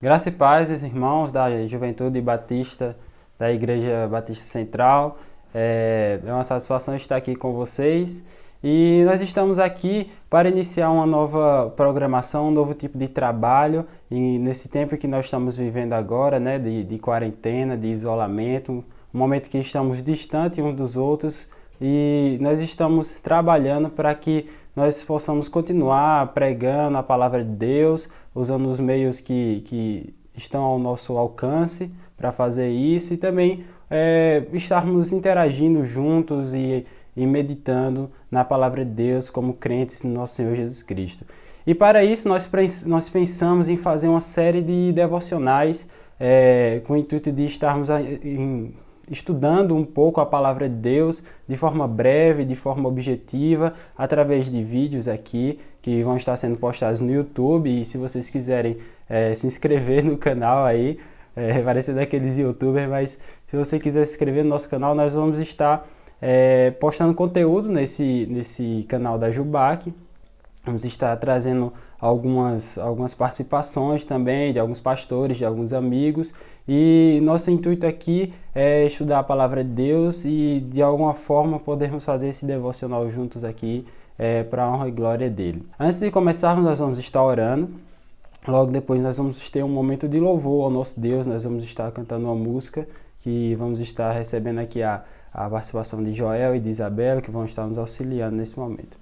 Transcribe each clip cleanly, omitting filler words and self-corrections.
Graça e paz, irmãos da Juventude Batista da Igreja Batista Central. É uma satisfação estar aqui com vocês e nós estamos aqui para iniciar uma nova programação, um novo tipo de trabalho e nesse tempo que nós estamos vivendo agora, né, de quarentena, de isolamento, um momento que estamos distantes uns dos outros e nós estamos trabalhando para que nós possamos continuar pregando a palavra de Deus, usando os meios que estão ao nosso alcance para fazer isso e também estarmos interagindo juntos e meditando na palavra de Deus como crentes no nosso Senhor Jesus Cristo. E para isso nós pensamos em fazer uma série de devocionais com o intuito de estarmos estudando um pouco a palavra de Deus de forma breve, de forma objetiva, através de vídeos aqui que vão estar sendo postados no YouTube. E se vocês quiserem se inscrever no canal aí, parecer daqueles youtubers, mas se você quiser se inscrever no nosso canal, nós vamos estar postando conteúdo nesse canal da Jubac. Vamos estar trazendo algumas participações também de alguns pastores, de alguns amigos. E nosso intuito aqui é estudar a palavra de Deus e de alguma forma podermos fazer esse devocional juntos aqui para a honra e glória dele. Antes de começarmos, nós vamos estar orando. Logo depois nós vamos ter um momento de louvor ao nosso Deus. Nós vamos estar cantando uma música que vamos estar recebendo aqui a participação de Joel e de Isabela, que vão estar nos auxiliando nesse momento.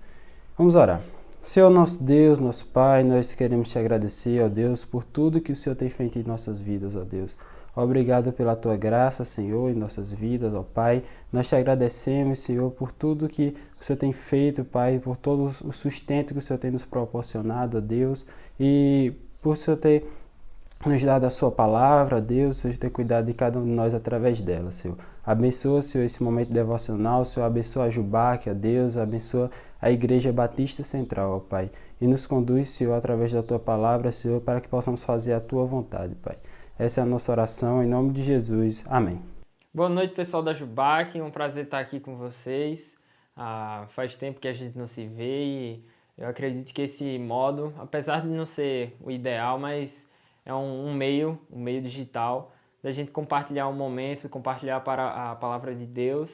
Vamos orar. Senhor, nosso Deus, nosso Pai, nós queremos te agradecer, ó Deus, por tudo que o Senhor tem feito em nossas vidas, ó Deus. Obrigado pela tua graça, Senhor, em nossas vidas, ó Pai. Nós te agradecemos, Senhor, por tudo que o Senhor tem feito, Pai, por todo o sustento que o Senhor tem nos proporcionado, ó Deus, e por o Senhor ter nos dado a sua palavra, Deus, o Senhor ter cuidado de cada um de nós através dela, Senhor. Abençoa, Senhor, esse momento devocional, Senhor, abençoa a Jubac, ó Deus, abençoa a Igreja Batista Central, ó Pai. E nos conduz, Senhor, através da tua palavra, Senhor, para que possamos fazer a tua vontade, Pai. Essa é a nossa oração, em nome de Jesus. Amém. Boa noite, pessoal da Jubac. Um prazer estar aqui com vocês. Faz tempo que a gente não se vê e eu acredito que esse modo, apesar de não ser o ideal, mas é um meio digital da gente compartilhar um momento, compartilhar para a palavra de Deus.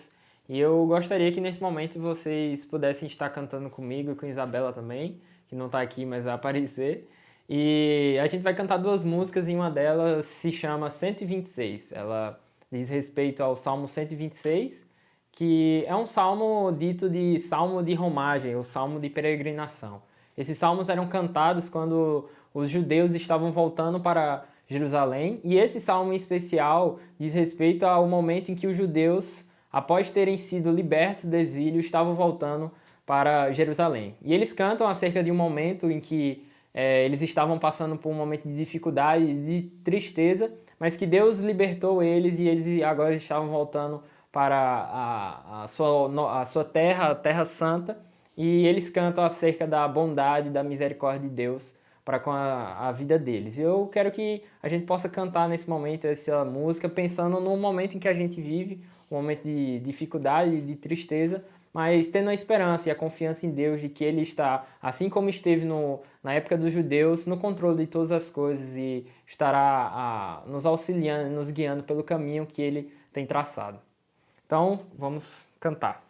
E eu gostaria que nesse momento vocês pudessem estar cantando comigo e com a Isabela também, que não está aqui, mas vai aparecer. E a gente vai cantar duas músicas e uma delas se chama 126. Ela diz respeito ao Salmo 126, que é um salmo dito de salmo de romagem, ou salmo de peregrinação. Esses salmos eram cantados quando os judeus estavam voltando para Jerusalém, e esse salmo em especial diz respeito ao momento em que os judeus, após terem sido libertos do exílio, estavam voltando para Jerusalém. E eles cantam acerca de um momento em que eles estavam passando por um momento de dificuldade, de tristeza, mas que Deus libertou eles e eles agora estavam voltando para a sua terra, a Terra Santa, e eles cantam acerca da bondade, da misericórdia de Deus para com a vida deles. Eu quero que a gente possa cantar nesse momento essa música pensando no momento em que a gente vive, um momento de dificuldade, de tristeza, mas tendo a esperança e a confiança em Deus de que Ele está, assim como esteve na época dos judeus, no controle de todas as coisas e estará nos auxiliando, nos guiando pelo caminho que Ele tem traçado. Então, vamos cantar.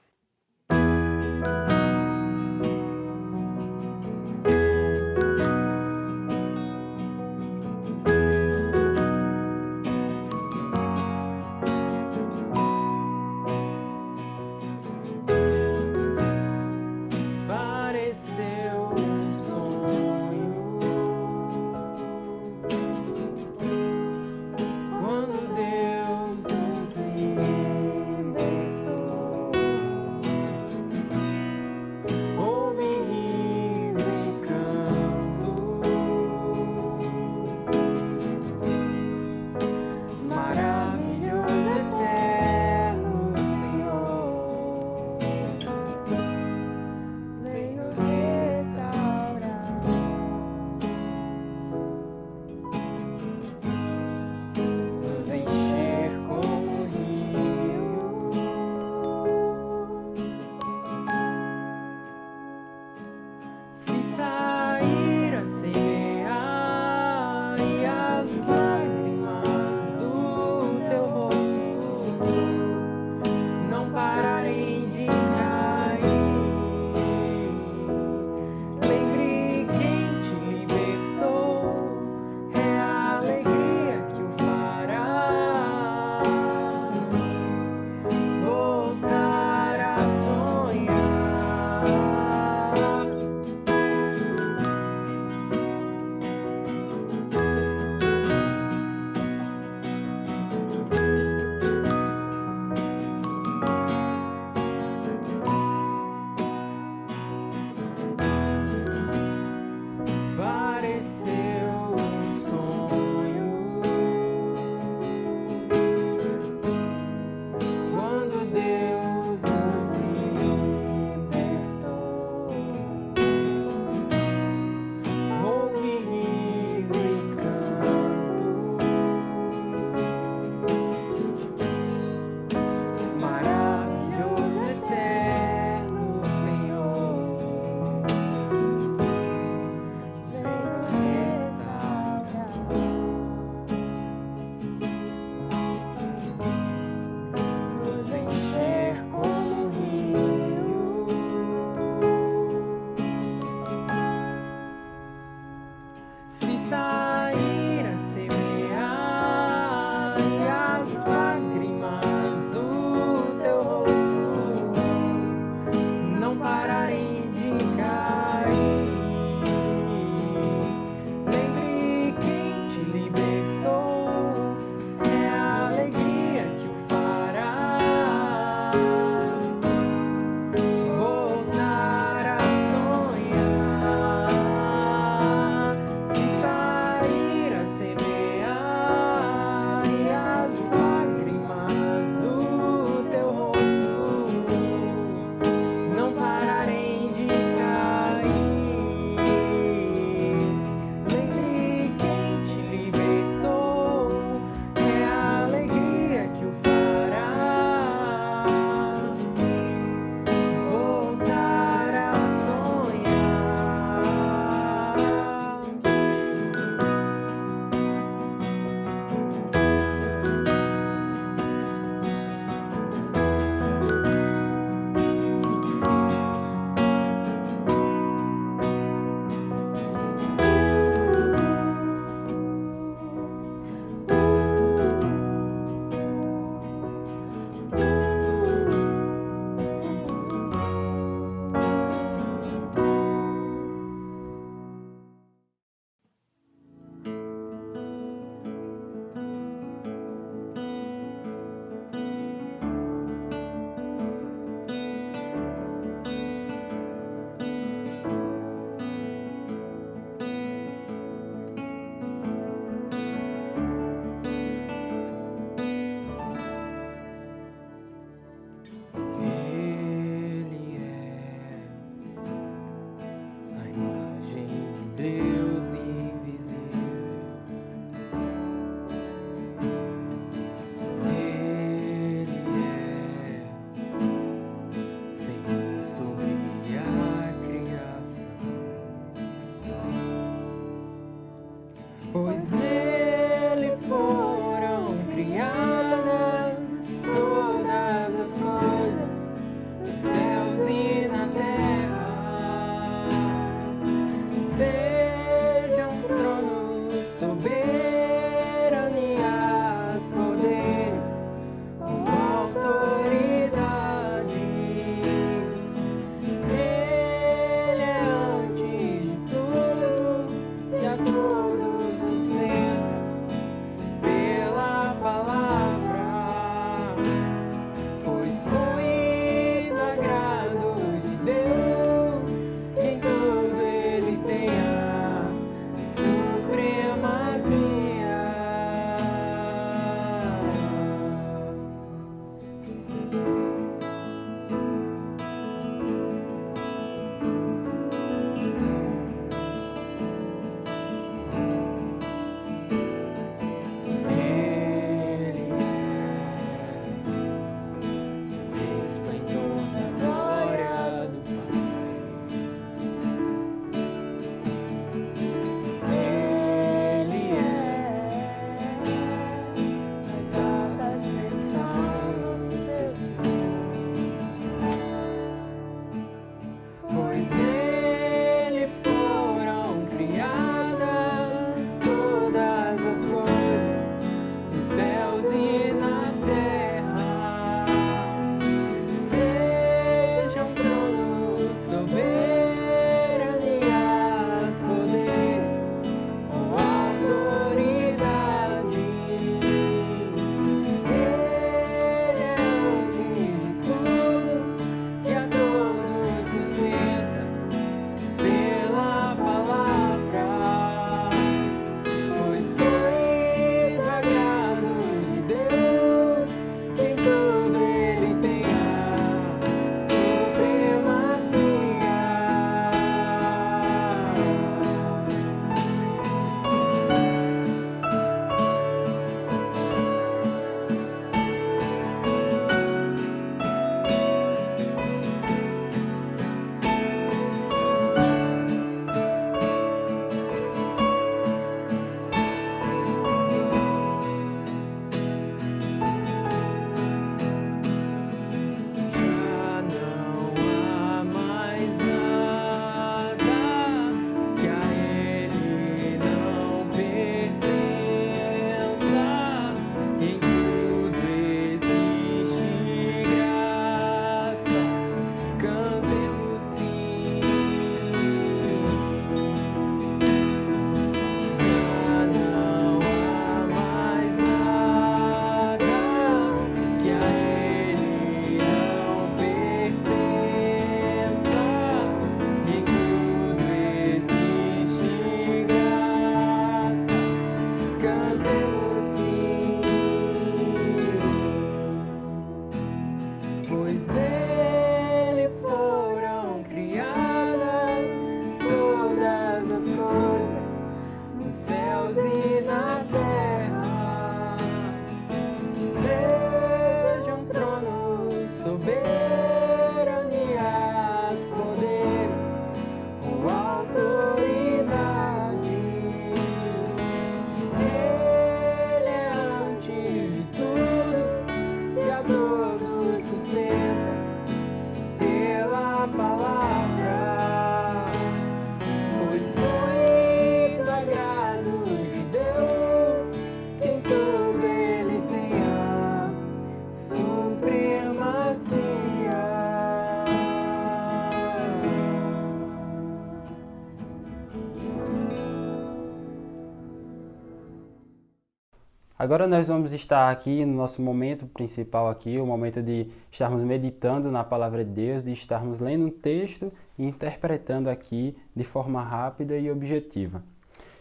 Agora nós vamos estar aqui no nosso momento principal aqui, o momento de estarmos meditando na palavra de Deus, de estarmos lendo um texto e interpretando aqui de forma rápida e objetiva.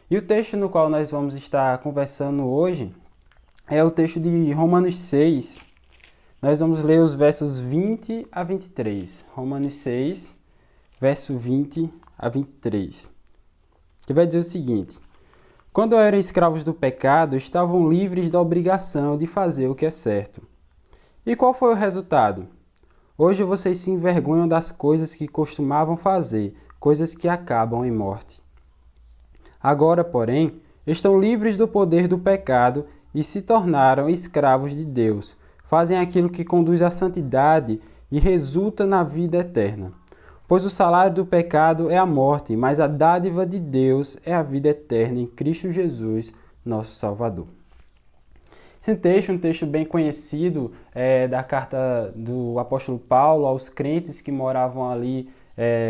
E o texto no qual nós vamos estar conversando hoje é o texto de Romanos 6. Nós vamos ler os versos 20 a 23. Romanos 6, verso 20 a 23. Que vai dizer o seguinte: quando eram escravos do pecado, estavam livres da obrigação de fazer o que é certo. E qual foi o resultado? Hoje vocês se envergonham das coisas que costumavam fazer, coisas que acabam em morte. Agora, porém, estão livres do poder do pecado e se tornaram escravos de Deus. Fazem aquilo que conduz à santidade e resulta na vida eterna. Pois o salário do pecado é a morte, mas a dádiva de Deus é a vida eterna em Cristo Jesus, nosso Salvador. Esse texto é um texto bem conhecido da carta do apóstolo Paulo aos crentes que moravam ali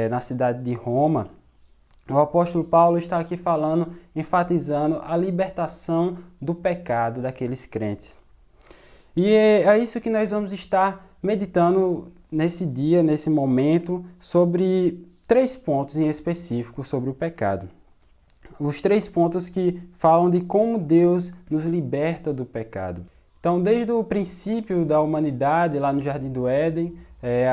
na cidade de Roma. O apóstolo Paulo está aqui falando, enfatizando a libertação do pecado daqueles crentes. E é isso que nós vamos estar meditando nesse dia, nesse momento, sobre 3 pontos em específico sobre o pecado. Os 3 pontos que falam de como Deus nos liberta do pecado. Então, desde o princípio da humanidade, lá no Jardim do Éden,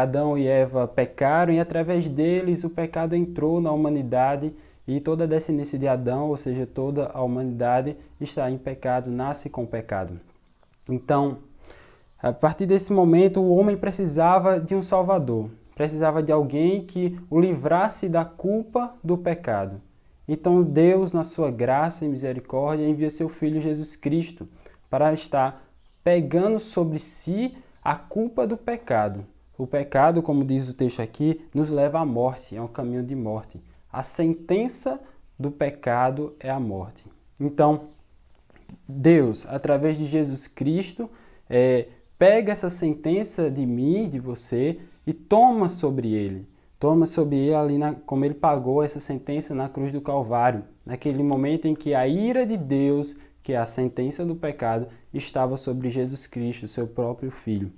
Adão e Eva pecaram e através deles o pecado entrou na humanidade e toda a descendência de Adão, ou seja, toda a humanidade está em pecado, nasce com pecado. Então, a partir desse momento, o homem precisava de um Salvador, precisava de alguém que o livrasse da culpa do pecado. Então Deus, na sua graça e misericórdia, envia seu Filho Jesus Cristo para estar pegando sobre si a culpa do pecado. O pecado, como diz o texto aqui, nos leva à morte, é um caminho de morte. A sentença do pecado é a morte. Então, Deus, através de Jesus Cristo, pega essa sentença de mim, de você, e toma sobre ele. Toma sobre ele ali, como ele pagou essa sentença na cruz do Calvário. Naquele momento em que a ira de Deus, que é a sentença do pecado, estava sobre Jesus Cristo, seu próprio Filho.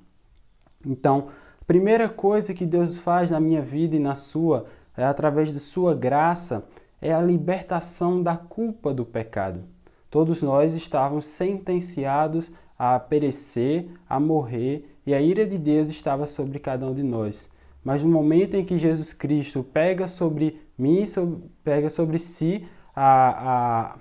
Então, a primeira coisa que Deus faz na minha vida e na sua, através de sua graça, é a libertação da culpa do pecado. Todos nós estávamos sentenciados a perecer, a morrer, e a ira de Deus estava sobre cada um de nós. Mas no momento em que Jesus Cristo pega sobre mim, pega sobre si a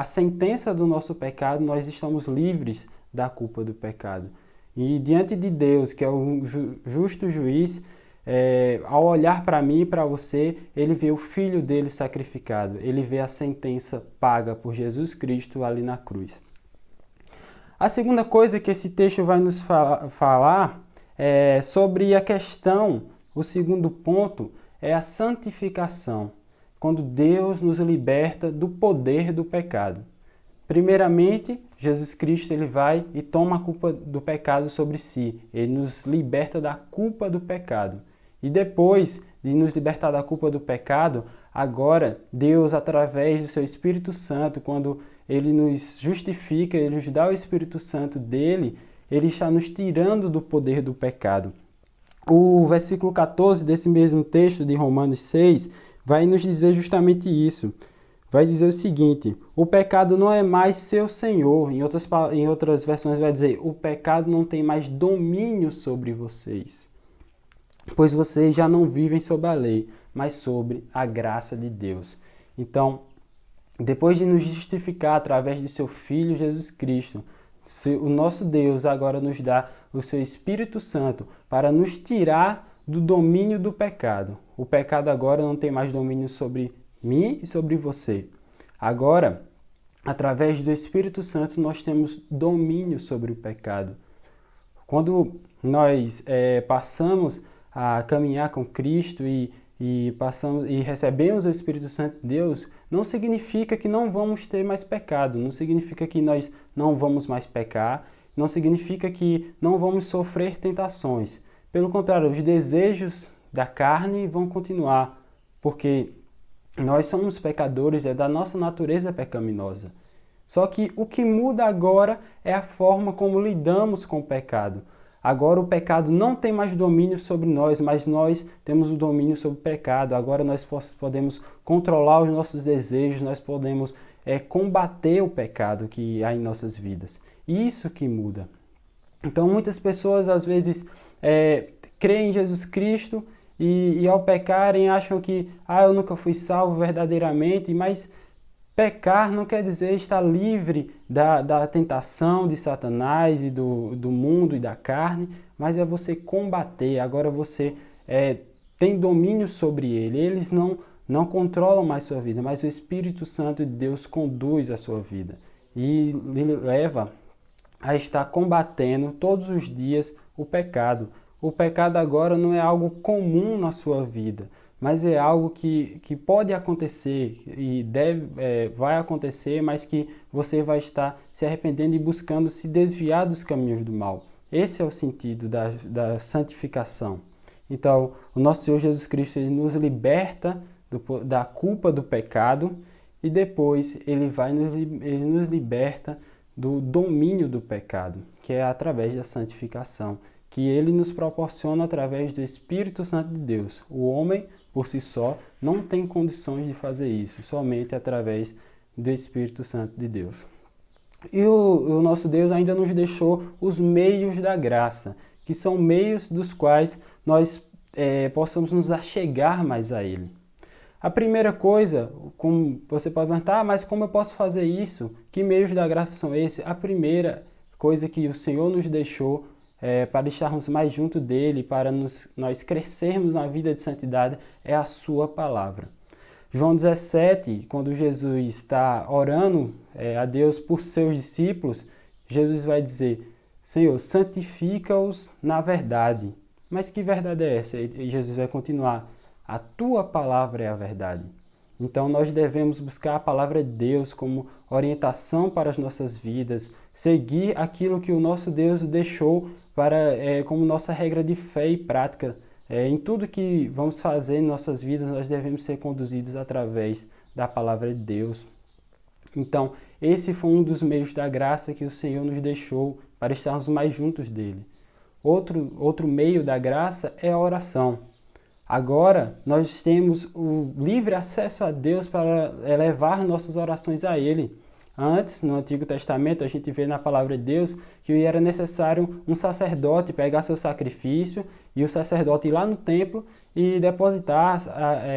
sentença do nosso pecado, nós estamos livres da culpa do pecado. E diante de Deus, que é o justo juiz, ao olhar para mim e para você, ele vê o Filho dele sacrificado, ele vê a sentença paga por Jesus Cristo ali na cruz. A segunda coisa que esse texto vai nos falar é sobre a questão, o segundo ponto é a santificação, quando Deus nos liberta do poder do pecado. Primeiramente, Jesus Cristo ele vai e toma a culpa do pecado sobre si, ele nos liberta da culpa do pecado. E depois de nos libertar da culpa do pecado, agora Deus, através do seu Espírito Santo, quando ele nos justifica, ele nos dá o Espírito Santo dele, ele está nos tirando do poder do pecado. O versículo 14 desse mesmo texto de Romanos 6 vai nos dizer justamente isso. Vai dizer o seguinte: o pecado não é mais seu senhor. Em outras versões vai dizer: o pecado não tem mais domínio sobre vocês. Pois vocês já não vivem sob a lei, mas sobre a graça de Deus. Então, depois de nos justificar através de seu Filho Jesus Cristo, o nosso Deus agora nos dá o seu Espírito Santo para nos tirar do domínio do pecado. O pecado agora não tem mais domínio sobre mim e sobre você. Agora, através do Espírito Santo, nós temos domínio sobre o pecado. Quando nós passamos a caminhar com Cristo e recebemos o Espírito Santo de Deus, não significa que não vamos ter mais pecado, não significa que nós não vamos mais pecar, não significa que não vamos sofrer tentações. Pelo contrário, os desejos da carne vão continuar, porque nós somos pecadores, é da nossa natureza pecaminosa. Só que o que muda agora é a forma como lidamos com o pecado. Agora o pecado não tem mais domínio sobre nós, mas nós temos o domínio sobre o pecado. Agora nós podemos controlar os nossos desejos, nós podemos combater o pecado que há em nossas vidas. Isso que muda. Então muitas pessoas às vezes creem em Jesus Cristo e ao pecarem acham que eu nunca fui salvo verdadeiramente, mas pecar não quer dizer estar livre da tentação de Satanás e do mundo e da carne, mas é você combater. Agora você tem domínio sobre ele. Eles não controlam mais sua vida, mas o Espírito Santo de Deus conduz a sua vida e lhe leva a estar combatendo todos os dias o pecado. O pecado agora não é algo comum na sua vida, mas é algo que pode acontecer e vai acontecer, mas que você vai estar se arrependendo e buscando se desviar dos caminhos do mal. Esse é o sentido da santificação. Então, o nosso Senhor Jesus Cristo ele nos liberta da culpa do pecado e depois ele nos liberta do domínio do pecado, que é através da santificação, que ele nos proporciona através do Espírito Santo de Deus. O homem, por si só, não tem condições de fazer isso, somente através do Espírito Santo de Deus. E o nosso Deus ainda nos deixou os meios da graça, que são meios dos quais nós possamos nos achegar mais a Ele. A primeira coisa, como você pode perguntar, mas como eu posso fazer isso? Que meios da graça são esses? A primeira coisa que o Senhor nos deixou para estarmos mais junto dele, para nós crescermos na vida de santidade, é a sua palavra. João 17, quando Jesus está orando a Deus por seus discípulos, Jesus vai dizer, Senhor, santifica-os na verdade. Mas que verdade é essa? E Jesus vai continuar, a tua palavra é a verdade. Então nós devemos buscar a palavra de Deus como orientação para as nossas vidas, seguir aquilo que o nosso Deus deixou como nossa regra de fé e prática. Em tudo que vamos fazer em nossas vidas, nós devemos ser conduzidos através da palavra de Deus. Então, esse foi um dos meios da graça que o Senhor nos deixou para estarmos mais juntos dele. Outro meio da graça é a oração. Agora, nós temos o livre acesso a Deus para elevar nossas orações a Ele. Antes, no Antigo Testamento, a gente vê na palavra de Deus que era necessário um sacerdote pegar seu sacrifício e o sacerdote ir lá no templo e depositar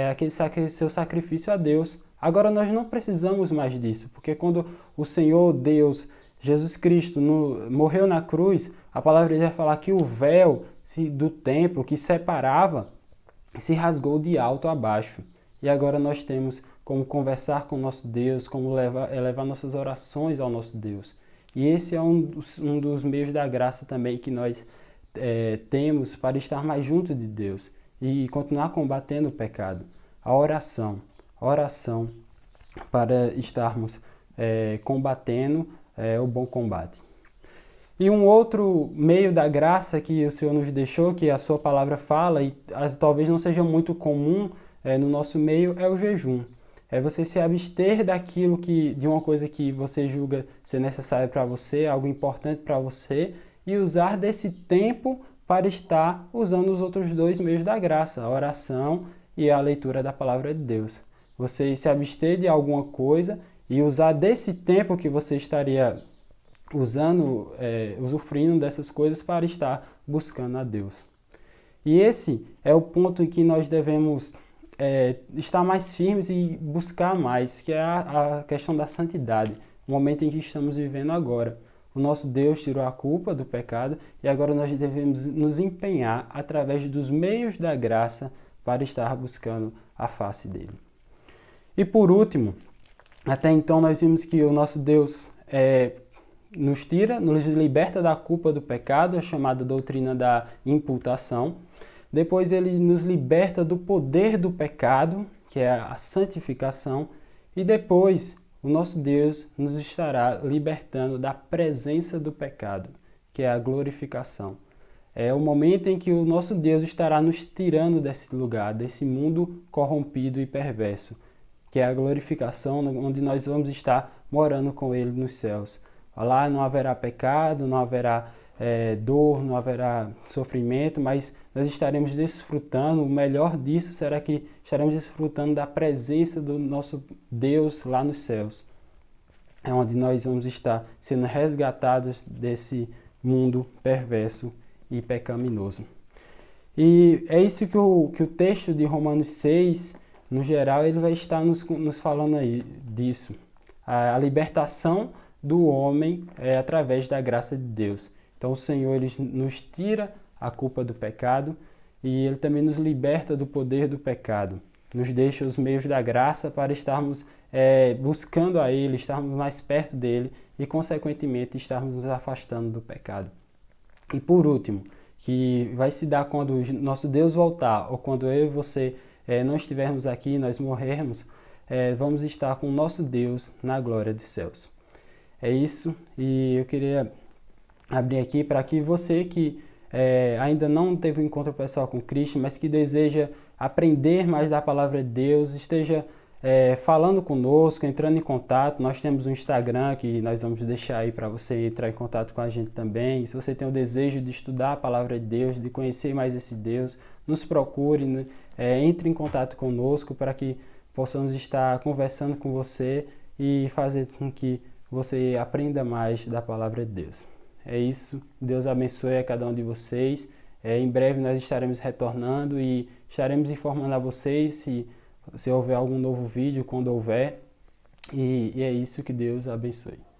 aquele seu sacrifício a Deus. Agora nós não precisamos mais disso, porque quando o Senhor Deus, Jesus Cristo, morreu na cruz, a palavra de Deus vai falar que o véu do templo que separava se rasgou de alto a baixo. E agora nós temos como conversar com o nosso Deus, como elevar nossas orações ao nosso Deus. E esse é um dos meios da graça também que nós temos para estar mais junto de Deus e continuar combatendo o pecado. A oração para estarmos combatendo o bom combate. E um outro meio da graça que o Senhor nos deixou, que a sua palavra fala, e talvez não seja muito comum no nosso meio, é o jejum. É você se abster de uma coisa que você julga ser necessária para você, algo importante para você, e usar desse tempo para estar usando os outros dois meios da graça, a oração e a leitura da palavra de Deus. Você se abster de alguma coisa e usar desse tempo que você estaria usufruindo dessas coisas para estar buscando a Deus. E esse é o ponto em que nós devemos estar mais firmes e buscar mais, que é a questão da santidade, o momento em que estamos vivendo agora. O nosso Deus tirou a culpa do pecado e agora nós devemos nos empenhar através dos meios da graça para estar buscando a face dele. E por último, até então nós vimos que o nosso Deus nos liberta da culpa do pecado, a chamada doutrina da imputação. Depois ele nos liberta do poder do pecado, que é a santificação. E depois o nosso Deus nos estará libertando da presença do pecado, que é a glorificação. É o momento em que o nosso Deus estará nos tirando desse lugar, desse mundo corrompido e perverso. que é a glorificação, onde nós vamos estar morando com Ele nos céus. Lá não haverá pecado, não haverá dor, não haverá sofrimento, mas nós estaremos desfrutando, o melhor disso será que estaremos desfrutando da presença do nosso Deus lá nos céus. É onde nós vamos estar sendo resgatados desse mundo perverso e pecaminoso. E é isso que o texto de Romanos 6, no geral, ele vai estar nos falando aí disso. A libertação do homem é através da graça de Deus. Então o Senhor ele nos tira a culpa do pecado e Ele também nos liberta do poder do pecado. Nos deixa os meios da graça para estarmos buscando a Ele, estarmos mais perto dEle e, consequentemente, estarmos nos afastando do pecado. E por último, que vai se dar quando o nosso Deus voltar ou quando eu e você não estivermos aqui, nós morrermos, vamos estar com o nosso Deus na glória dos céus. É isso, e eu queria abrir aqui para que você que ainda não teve um encontro pessoal com Cristo, mas que deseja aprender mais da palavra de Deus, esteja falando conosco, entrando em contato. Nós temos um Instagram que nós vamos deixar aí para você entrar em contato com a gente também. Se você tem o desejo de estudar a palavra de Deus, de conhecer mais esse Deus, nos procure, né? Entre em contato conosco para que possamos estar conversando com você e fazer com que você aprenda mais da palavra de Deus. É isso, Deus abençoe a cada um de vocês. Em breve nós estaremos retornando e estaremos informando a vocês se houver algum novo vídeo, quando houver. E é isso, que Deus abençoe.